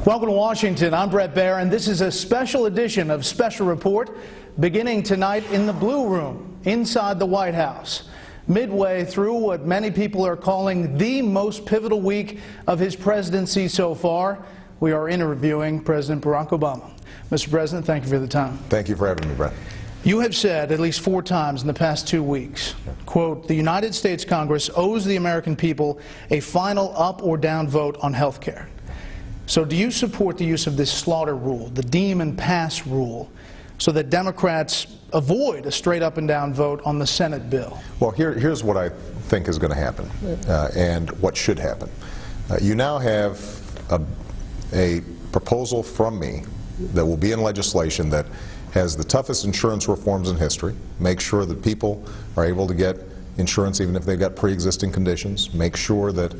Welcome to Washington. I'm Brett Baer, and this is a special edition of Special Report beginning tonight in the Blue Room inside the White House. Midway through what many people are calling the most pivotal week of his presidency so far, we are interviewing President Barack Obama. Mr. President, thank you for the time. Thank you for having me, Brett. You have said at least 4 times in the past 2 weeks, quote, the United States Congress owes the American people a final up or down vote on health care. So do you support the use of this slaughter rule, the deem and pass rule, so that Democrats avoid a straight up and down vote on the Senate bill? Well, here's what I think is going to happen and what should happen. You now have a proposal from me that will be in legislation that has the toughest insurance reforms in history, make sure that people are able to get insurance even if they've got pre-existing conditions, make sure that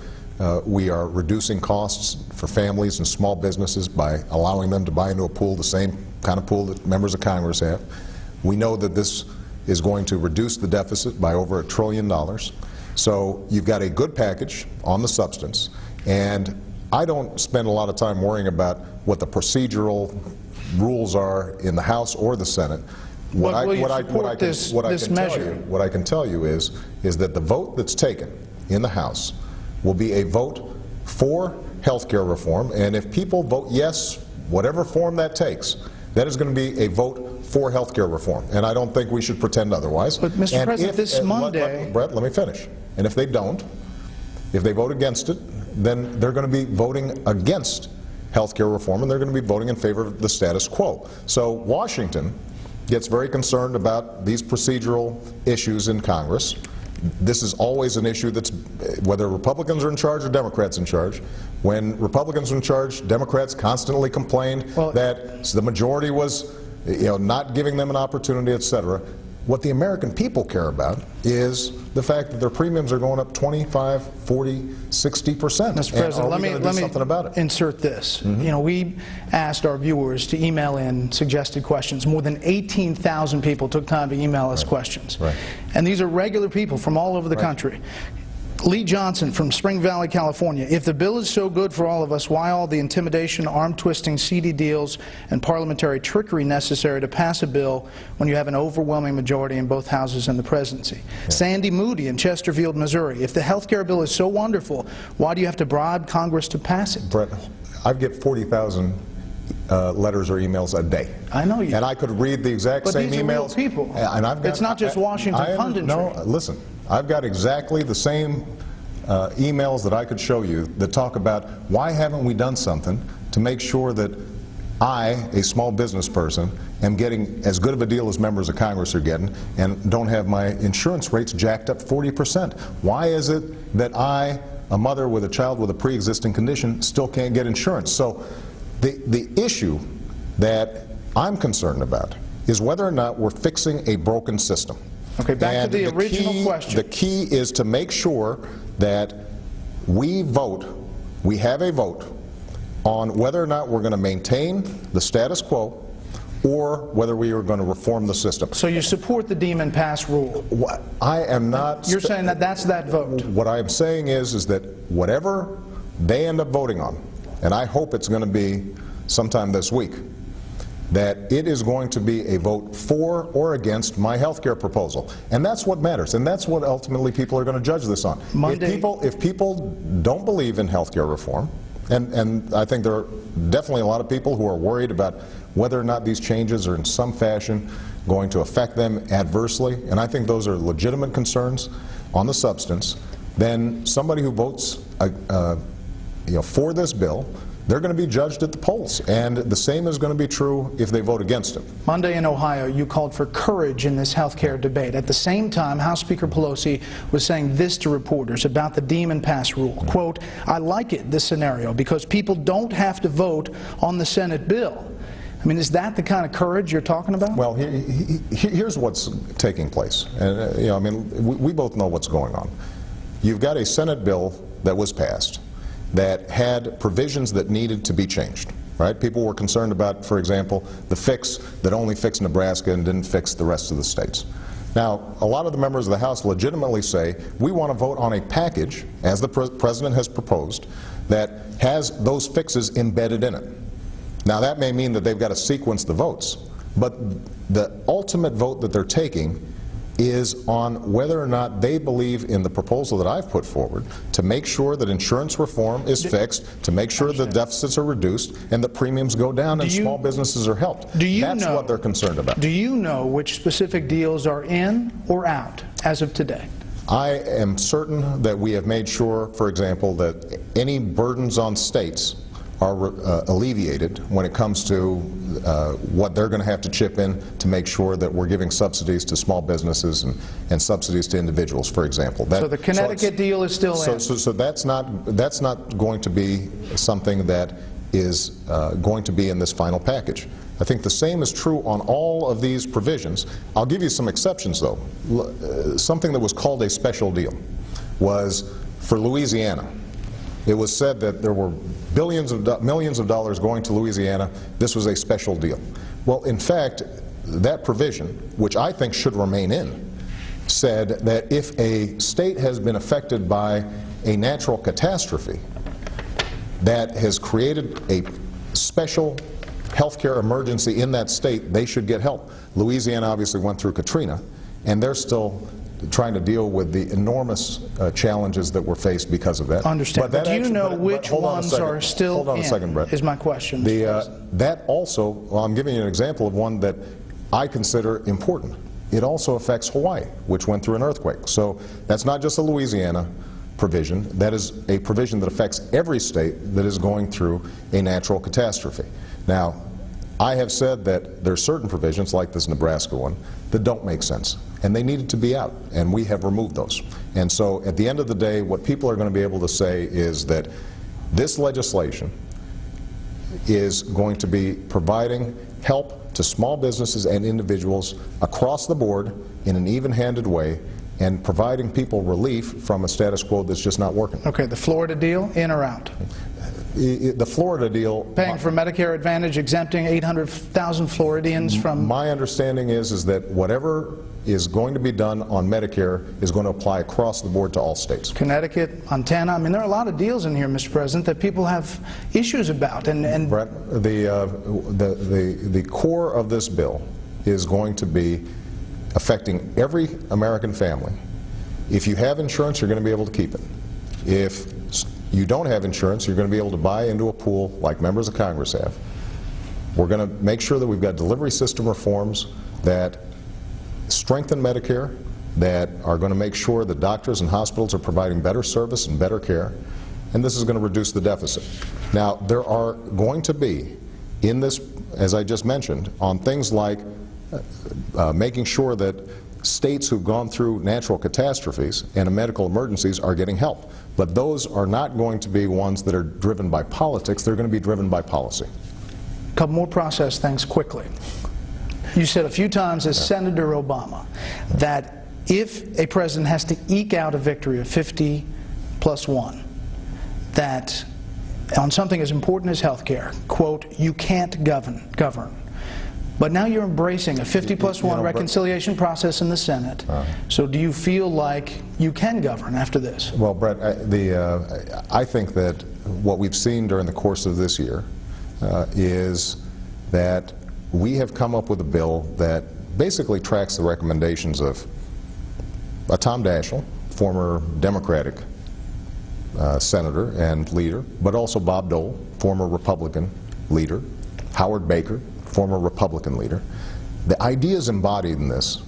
we are reducing costs for families and small businesses by allowing them to buy into a pool, the same kind of pool that members of Congress have. We know that this is going to reduce the deficit by over $1 trillion. So you've got a good package on the substance, and I don't spend a lot of time worrying about what the procedural rules are in the House or the Senate. What I can tell you is that the vote that's taken in the House will be a vote for health care reform, and if people vote yes, whatever form that takes, that is going to be a vote for health care reform, and I don't think we should pretend otherwise. But Mr. President, this Monday... Brett, let me finish. And if they don't, if they vote against it, then they're going to be voting against health care reform, and they're going to be voting in favor of the status quo. So Washington gets very concerned about these procedural issues in Congress. This is always an issue that's, whether Republicans are in charge or Democrats in charge. When Republicans were in charge, Democrats constantly complained that the majority was, not giving them an opportunity, etc. What the American people care about is the fact that their premiums are going up 25, 40, 60%. Mr. President, let me insert this. We asked our viewers to email in suggested questions. More than 18,000 people took time to email us questions. And these are regular people from all over the country. Lee Johnson from Spring Valley, California. If the bill is so good for all of us, why all the intimidation, arm-twisting, seedy deals, and parliamentary trickery necessary to pass a bill when you have an overwhelming majority in both houses and the presidency? Sandy Moody in Chesterfield, Missouri. If the health care bill is so wonderful, why do you have to bribe Congress to pass it? Brett, I get 40,000 letters or emails a day. I know you. And I could read the exact same emails. But these are real people. And I've got, it's not just Washington punditry. No, listen. I've got exactly the same emails that I could show you that talk about why haven't we done something to make sure that I, a small business person, am getting as good of a deal as members of Congress are getting and don't have my insurance rates jacked up 40%. Why is it that I, a mother with a child with a pre-existing condition, still can't get insurance? So the issue that I'm concerned about is whether or not we're fixing a broken system. Okay, back to the original question. The key is to make sure that we have a vote on whether or not we're going to maintain the status quo or whether we are going to reform the system. So you support the deem and pass rule? I am not... You're saying that that's that vote? What I am saying is that whatever they end up voting on, and I hope it's going to be sometime this week, that it is going to be a vote for or against my health care proposal. And that's what matters, and that's what ultimately people are going to judge this on. If people don't believe in health care reform, and I think there are definitely a lot of people who are worried about whether or not these changes are in some fashion going to affect them adversely, and I think those are legitimate concerns on the substance, then somebody who votes for this bill, they're going to be judged at the polls, and the same is going to be true if they vote against it. Monday in Ohio, you called for courage in this health care debate. At the same time, House Speaker Pelosi was saying this to reporters about the deem and pass rule. Quote, I like it, this scenario, because people don't have to vote on the Senate bill. I mean, is that the kind of courage you're talking about? Well, here's what's taking place. And, we both know what's going on. You've got a Senate bill that was passed that had provisions that needed to be changed, right? People were concerned about, for example, the fix that only fixed Nebraska and didn't fix the rest of the states. Now, a lot of the members of the House legitimately say, we want to vote on a package, as the President has proposed, that has those fixes embedded in it. Now, that may mean that they've got to sequence the votes, but the ultimate vote that they're taking is on whether or not they believe in the proposal that I've put forward to make sure that insurance reform is fixed, to make sure that deficits are reduced, and that premiums go down and small businesses are helped. That's what they're concerned about. Do you know which specific deals are in or out as of today? I am certain that we have made sure, for example, that any burdens on states are alleviated when it comes to what they're going to have to chip in to make sure that we're giving subsidies to small businesses and subsidies to individuals, for example. So the Connecticut deal is still in? So that's not going to be something that is going to be in this final package. I think the same is true on all of these provisions. I'll give you some exceptions, though. Something that was called a special deal was for Louisiana. It was said that there were millions of dollars going to Louisiana. This was a special deal. Well, in fact, that provision, which I think should remain in, said that if a state has been affected by a natural catastrophe that has created a special healthcare emergency in that state, they should get help. Louisiana obviously went through Katrina, and they're still trying to deal with the enormous challenges that were faced because of that. Understand. But do you know which ones are still in? Hold on a second, Brett. Is my question. That also, well, I'm giving you an example of one that I consider important. It also affects Hawaii, which went through an earthquake. So that's not just a Louisiana provision. That is a provision that affects every state that is going through a natural catastrophe. Now, I have said that there are certain provisions, like this Nebraska one, that don't make sense, and they needed to be out, and we have removed those. And so at the end of the day, what people are going to be able to say is that this legislation is going to be providing help to small businesses and individuals across the board in an even-handed way, and providing people relief from a status quo that's just not working. Okay, the Florida deal, in or out? The Florida deal... Paying for Medicare Advantage, exempting 800,000 Floridians from... My understanding is that whatever is going to be done on Medicare is going to apply across the board to all states. Connecticut, Montana, I mean, there are a lot of deals in here, Mr. President, that people have issues about. And Brett, the core of this bill is going to be affecting every American family. If you have insurance, you're going to be able to keep it. If you don't have insurance, you're going to be able to buy into a pool like members of Congress have. We're going to make sure that we've got delivery system reforms that strengthen Medicare, that are going to make sure that doctors and hospitals are providing better service and better care, and this is going to reduce the deficit. Now, there are going to be, in this, as I just mentioned, on things like making sure that states who've gone through natural catastrophes and medical emergencies are getting help. But those are not going to be ones that are driven by politics. They're going to be driven by policy. A couple more process things quickly. You said a few times as Senator Obama that if a president has to eke out a victory of 50+1, that on something as important as health care, quote, you can't govern. But now you're embracing a 50+1 reconciliation process in the Senate. So do you feel like you can govern after this? Well, Brett, I think that what we've seen during the course of this year is that we have come up with a bill that basically tracks the recommendations of Tom Daschle, former Democratic senator and leader, but also Bob Dole, former Republican leader, Howard Baker, former Republican leader. The ideas embodied in this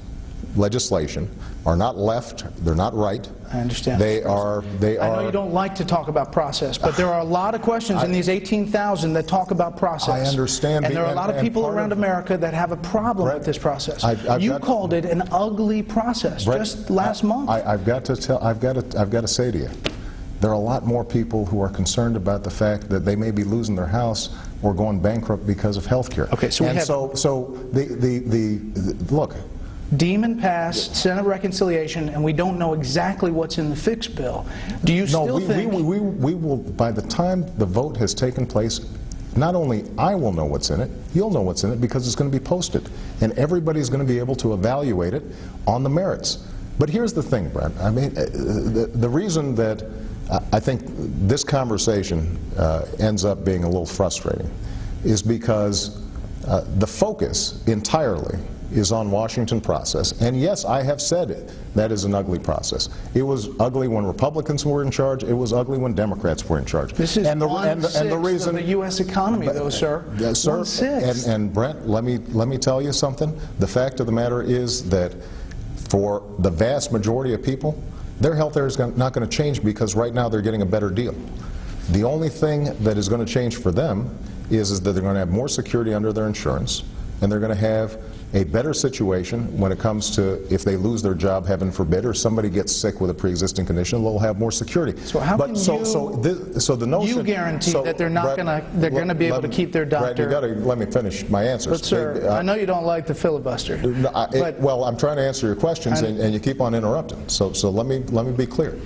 legislation are not left, they're not right. I understand. They are. I know you don't like to talk about process, but there are a lot of questions in these 18,000 that talk about process. I understand. And there are a lot of people around America that have a problem with this process. You called it an ugly process just last month. I've got to say to you, there are a lot more people who are concerned about the fact that they may be losing their house or going bankrupt because of health care. Okay, so look. Demon passed Senate reconciliation, and we don't know exactly what's in the fix bill. Do you still think... we will, by the time the vote has taken place, not only I will know what's in it, you'll know what's in it because it's going to be posted. And everybody's going to be able to evaluate it on the merits. But here's the thing, Brent. I mean, the reason that I think this conversation ends up being a little frustrating, is because the focus entirely is on Washington process. And yes, I have said it. That is an ugly process. It was ugly when Republicans were in charge. It was ugly when Democrats were in charge. This is the reason of the U.S. economy, though, sir. Yes, sir. And Brent, let me tell you something. The fact of the matter is that for the vast majority of people, their health care is not going to change, because right now they're getting a better deal. The only thing that is going to change for them is that they're going to have more security under their insurance, and they're going to have a better situation when it comes to if they lose their job, heaven forbid, or somebody gets sick with a pre-existing condition, they'll have more security. So how can the notion, you guarantee that they're not going to be able to keep their doctor? Brad, you got to let me finish my answers. But sir, I know you don't like the filibuster. Well, I'm trying to answer your questions, and you keep on interrupting. So let me be clear.